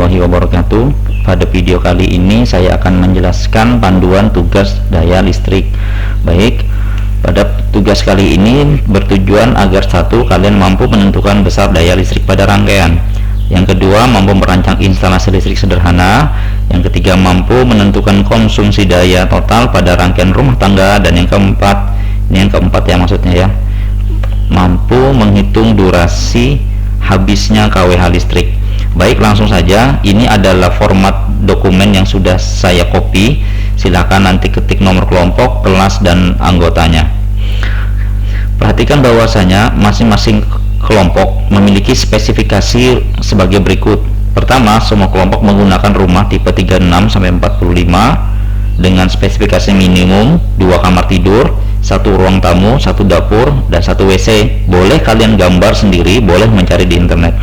warahmatullahi wabarakatuh. Pada video kali ini saya akan menjelaskan panduan tugas daya listrik. Baik, pada tugas kali ini bertujuan agar satu, kalian mampu menentukan besar daya listrik pada rangkaian. Yang kedua, mampu merancang instalasi listrik sederhana. Yang ketiga, mampu menentukan konsumsi daya total pada rangkaian rumah tangga. Dan yang keempat, ini yang keempat ya maksudnya ya, mampu menghitung durasi habisnya KWH listrik. Baik, langsung saja. Ini adalah format dokumen yang sudah saya copy. Silakan nanti ketik nomor kelompok, kelas, dan anggotanya. Perhatikan bahwasanya masing-masing kelompok memiliki spesifikasi sebagai berikut. Pertama, semua kelompok menggunakan rumah tipe 36-45 dengan spesifikasi minimum 2 kamar tidur, 1 ruang tamu, 1 dapur, dan 1 WC. Boleh kalian gambar sendiri, boleh mencari di internet.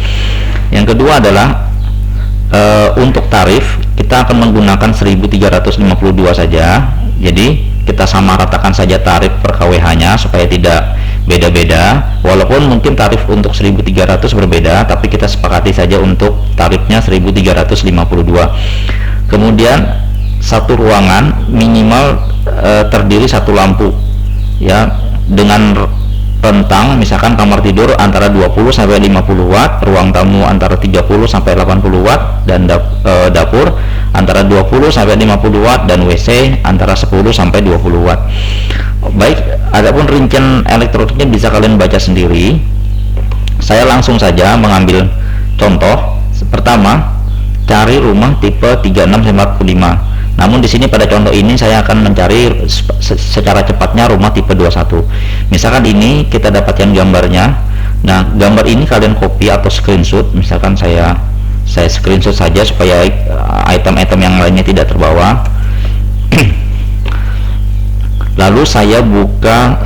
Yang kedua adalah untuk tarif kita akan menggunakan 1352 saja. Jadi kita samaratakan saja tarif per KWH nya supaya tidak beda-beda. Walaupun mungkin tarif untuk 1300 berbeda, tapi kita sepakati saja untuk tarifnya 1352. Kemudian satu ruangan minimal terdiri 1 lampu ya, dengan rentang misalkan kamar tidur antara 20 sampai 50 watt, ruang tamu antara 30 sampai 80 watt, dan dapur antara 20 sampai 50 watt, dan WC antara 10 sampai 20 watt. Baik, adapun rincian elektroniknya bisa kalian baca sendiri. Saya langsung saja mengambil contoh. Pertama, cari rumah tipe 36-45. Namun di sini pada contoh ini saya akan mencari secara cepatnya rumah tipe 21. Misalkan ini kita dapatkan gambarnya. Nah, gambar ini kalian copy atau screenshot. Misalkan saya screenshot saja supaya item-item yang lainnya tidak terbawa. Lalu saya buka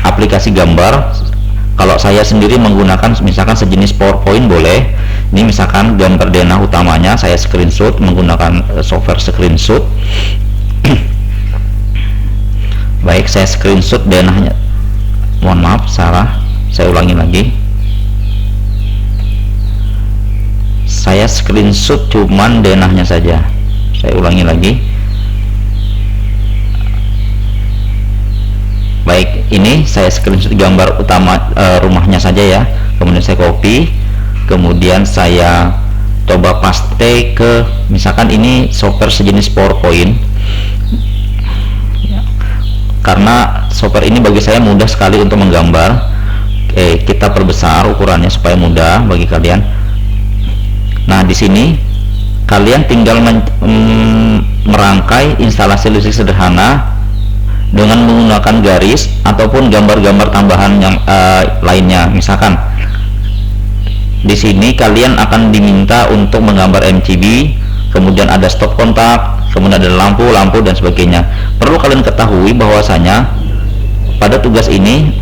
aplikasi gambar. Kalau saya sendiri menggunakan misalkan sejenis PowerPoint boleh. Ini misalkan gambar denah utamanya saya screenshot menggunakan software screenshot. Baik, saya screenshot denahnya. Mohon maaf, salah. Saya ulangi lagi. Saya screenshot cuman denahnya saja. Saya ulangi lagi. Baik, ini saya screenshot gambar utama rumahnya saja ya. Kemudian saya copy, kemudian saya coba paste ke, misalkan ini software sejenis PowerPoint ya, karena software ini bagi saya mudah sekali untuk menggambar. Oke, kita perbesar ukurannya supaya mudah bagi kalian. Nah, di sini kalian tinggal merangkai instalasi listrik sederhana dengan menggunakan garis ataupun gambar-gambar tambahan yang lainnya. Misalkan di sini kalian akan diminta untuk menggambar MCB, kemudian ada stop kontak, kemudian ada lampu, dan sebagainya. Perlu kalian ketahui bahwasanya pada tugas ini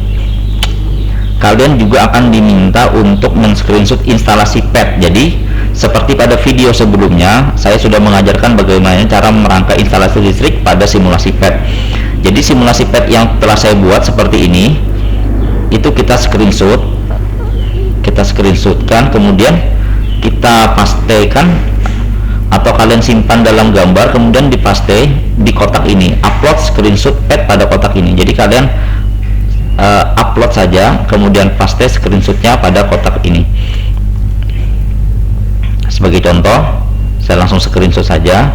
kalian juga akan diminta untuk men-screenshot instalasi pad. Jadi seperti pada video sebelumnya saya sudah mengajarkan bagaimana cara merangkai instalasi listrik pada simulasi pad. Jadi simulasi pad yang telah saya buat seperti ini, itu kita screenshotkan, kemudian kita pastekan atau kalian simpan dalam gambar, kemudian dipaste di kotak ini, upload screenshot pad pada kotak ini. Jadi kalian upload saja, kemudian paste screenshotnya pada kotak ini. Sebagai contoh, saya langsung screenshot saja.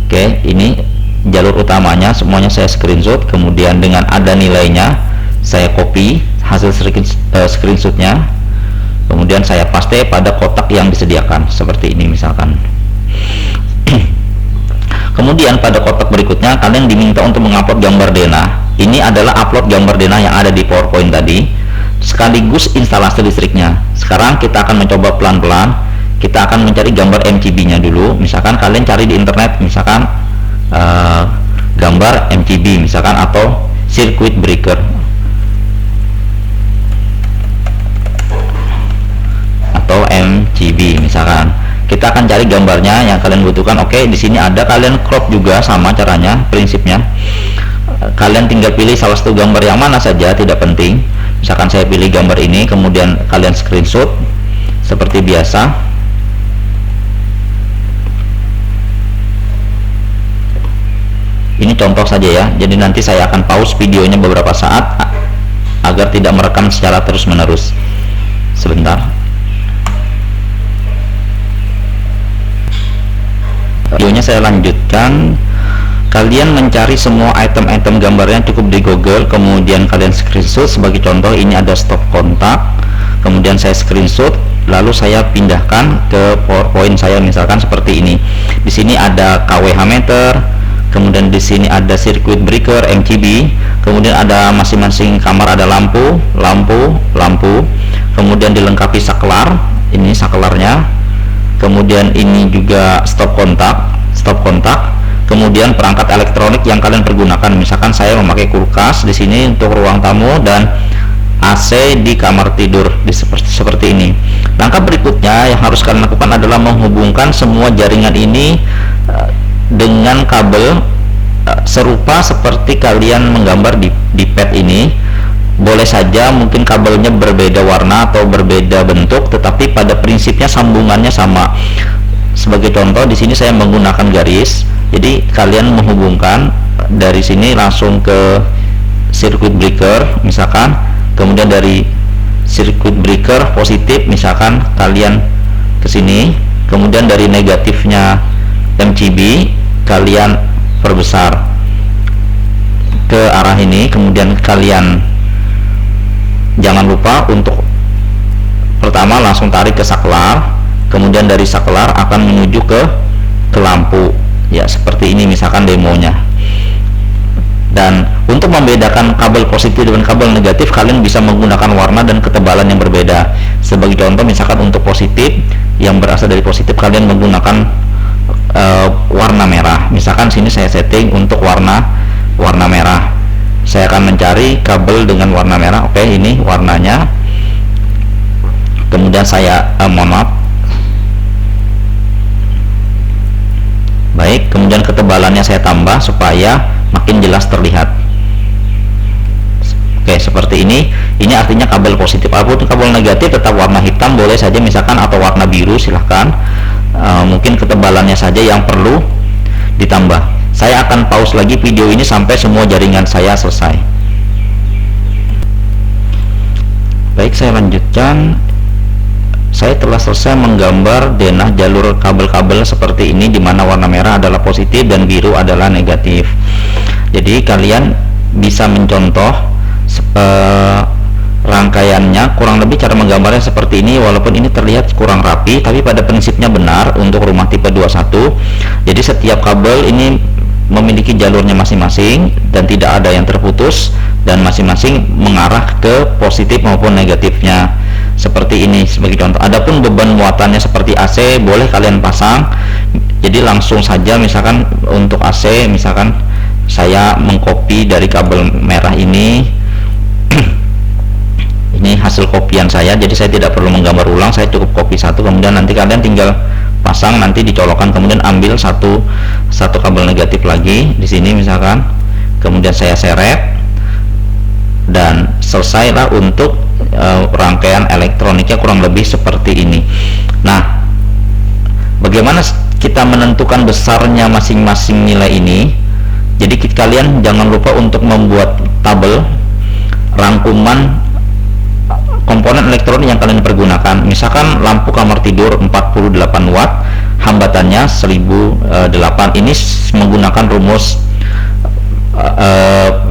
Oke, ini jalur utamanya semuanya saya screenshot, kemudian dengan ada nilainya saya copy hasil screenshotnya, kemudian saya paste pada kotak yang disediakan seperti ini misalkan. Kemudian pada kotak berikutnya kalian diminta untuk mengupload gambar denah. Ini adalah upload gambar denah yang ada di PowerPoint tadi sekaligus instalasi listriknya. Sekarang kita akan mencoba pelan-pelan. Kita akan mencari gambar MCB nya dulu. Misalkan kalian cari di internet, misalkan gambar MCB misalkan, atau circuit breaker atau MCB misalkan. Kita akan cari gambarnya yang kalian butuhkan. Oke, di sini ada, kalian crop juga sama caranya, prinsipnya. Kalian tinggal pilih salah satu gambar yang mana saja, tidak penting. Misalkan saya pilih gambar ini, kemudian kalian screenshot seperti biasa. contoh saja ya, jadi nanti saya akan pause videonya beberapa saat agar tidak merekam secara terus-menerus. Sebentar. Videonya saya lanjutkan. Kalian mencari semua item-item gambarnya cukup di Google, kemudian kalian screenshot. Sebagai contoh, ini ada stop kontak, kemudian saya screenshot, lalu saya pindahkan ke PowerPoint saya, misalkan seperti ini. Di sini ada KWH meter, kemudian di sini ada circuit breaker MCB, kemudian ada masing-masing kamar ada lampu, kemudian dilengkapi saklar, ini saklarnya, kemudian ini juga stop kontak, kemudian perangkat elektronik yang kalian pergunakan. Misalkan saya memakai kulkas di sini untuk ruang tamu dan AC di kamar tidur seperti ini. Langkah berikutnya yang harus kalian lakukan adalah menghubungkan semua jaringan ini dengan kabel serupa seperti kalian menggambar di pad ini. Boleh saja mungkin kabelnya berbeda warna atau berbeda bentuk, tetapi pada prinsipnya sambungannya sama. Sebagai contoh, di sini saya menggunakan garis, jadi kalian menghubungkan dari sini langsung ke circuit breaker misalkan, kemudian dari circuit breaker positif misalkan kalian ke sini, kemudian dari negatifnya MCB kalian perbesar ke arah ini, kemudian kalian jangan lupa untuk pertama langsung tarik ke saklar, kemudian dari saklar akan menuju ke lampu ya, seperti ini misalkan demonya. Dan untuk membedakan kabel positif dengan kabel negatif, kalian bisa menggunakan warna dan ketebalan yang berbeda. Sebagai contoh, misalkan untuk positif yang berasal dari positif, kalian menggunakan warna merah. Misalkan sini saya setting untuk warna merah. Saya akan mencari kabel dengan warna merah. Oke, ini warnanya. Kemudian saya mohon maaf. Baik, kemudian ketebalannya saya tambah supaya makin jelas terlihat. Oke, seperti ini. Ini artinya kabel positif. Apapun kabel negatif tetap warna hitam boleh saja misalkan, atau warna biru silahkan. Mungkin ketebalannya saja yang perlu ditambah. Saya akan pause lagi video ini sampai semua jaringan saya selesai. Baik, saya lanjutkan. Saya telah selesai menggambar denah jalur kabel-kabel seperti ini, di mana warna merah adalah positif dan biru adalah negatif. Jadi kalian bisa mencontoh rangkaiannya, kurang lebih cara menggambarnya seperti ini. Walaupun ini terlihat kurang rapi, tapi pada prinsipnya benar untuk rumah tipe 21. Jadi setiap kabel ini memiliki jalurnya masing-masing dan tidak ada yang terputus, dan masing-masing mengarah ke positif maupun negatifnya seperti ini sebagai contoh. Adapun beban muatannya seperti AC boleh kalian pasang, jadi langsung saja misalkan untuk AC, misalkan saya mengcopy dari kabel merah ini ini hasil kopian saya, jadi saya tidak perlu menggambar ulang, saya cukup copy satu, kemudian nanti kalian tinggal pasang, nanti dicolokkan, kemudian ambil satu kabel negatif lagi di sini misalkan, kemudian saya seret dan selesailah untuk rangkaian elektroniknya, kurang lebih seperti ini. Nah, bagaimana kita menentukan besarnya masing-masing nilai ini? Jadi kalian jangan lupa untuk membuat tabel rangkuman komponen elektronik yang kalian pergunakan. Misalkan lampu kamar tidur 48 watt, hambatannya 1008. Ini menggunakan rumus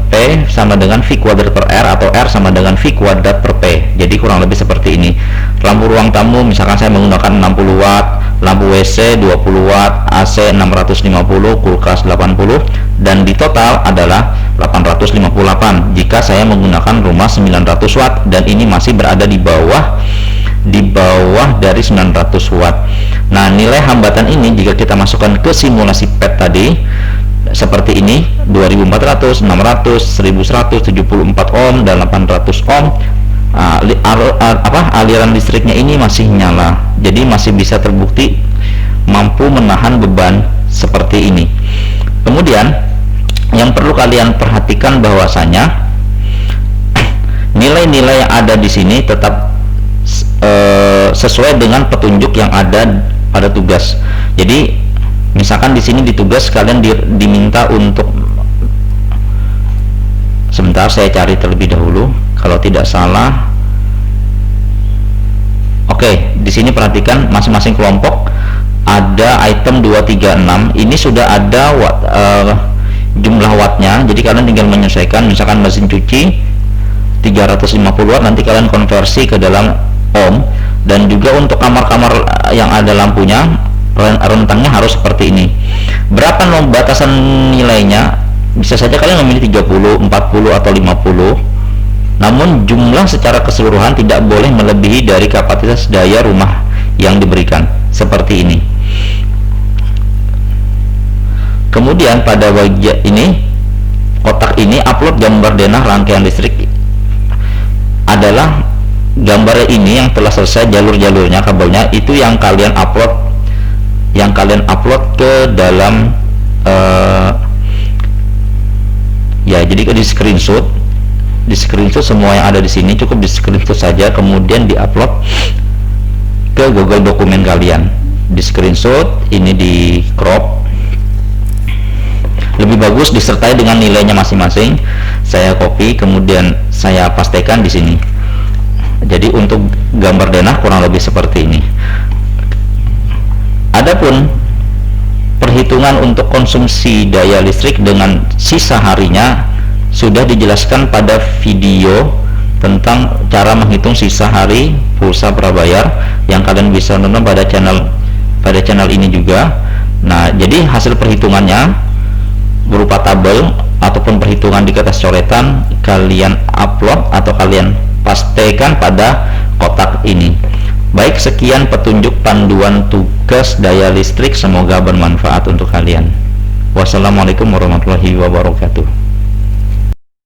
P sama dengan V kuadrat per R, atau R sama dengan V kuadrat per P. Jadi kurang lebih seperti ini. Lampu ruang tamu misalkan saya menggunakan 60 watt, lampu WC 20 watt, AC 650, kulkas 80, dan di total adalah 858 jika saya menggunakan rumah 900 watt, dan ini masih berada di bawah dari 900 watt. Nah, nilai hambatan ini jika kita masukkan ke simulasi pad tadi seperti ini, 2400, 600, 1174 ohm dan 800 ohm. Aliran listriknya ini masih nyala, jadi masih bisa terbukti mampu menahan beban seperti ini. Kemudian yang perlu kalian perhatikan bahwasanya nilai-nilai yang ada di sini tetap sesuai dengan petunjuk yang ada pada tugas. Jadi misalkan di sini di tugas kalian diminta untuk Sebentar, saya cari terlebih dahulu. Kalau tidak salah, oke, di sini perhatikan masing-masing kelompok ada item 236. Ini sudah ada watt, jumlah wattnya. Jadi kalian tinggal menyesuaikan. Misalkan mesin cuci 350 watt, nanti kalian konversi ke dalam ohm. Dan juga untuk kamar-kamar yang ada lampunya, rentangnya harus seperti ini. Berapa batasan nilainya? Bisa saja kalian memilih 30, 40 atau 50. Namun jumlah secara keseluruhan tidak boleh melebihi dari kapasitas daya rumah yang diberikan, seperti ini. Kemudian pada bagian ini, kotak ini upload gambar denah rangkaian listrik. Adalah gambar ini yang telah selesai jalur-jalurnya, kabelnya itu yang kalian upload ke dalam ya, jadi di screenshot semua yang ada di sini, cukup di screenshot saja, kemudian diupload ke Google dokumen kalian. Di screenshot ini, di crop, lebih bagus disertai dengan nilainya masing-masing. Saya copy, kemudian saya pastekan di sini. Jadi untuk gambar denah kurang lebih seperti ini. Adapun perhitungan untuk konsumsi daya listrik dengan sisa harinya sudah dijelaskan pada video tentang cara menghitung sisa hari pulsa prabayar yang kalian bisa nonton pada channel ini juga. Nah, jadi hasil perhitungannya berupa tabel ataupun perhitungan di kertas coretan kalian upload atau kalian pastekan pada kotak ini. Baik, sekian petunjuk panduan tugas daya listrik, semoga bermanfaat untuk kalian. Wassalamualaikum warahmatullahi wabarakatuh.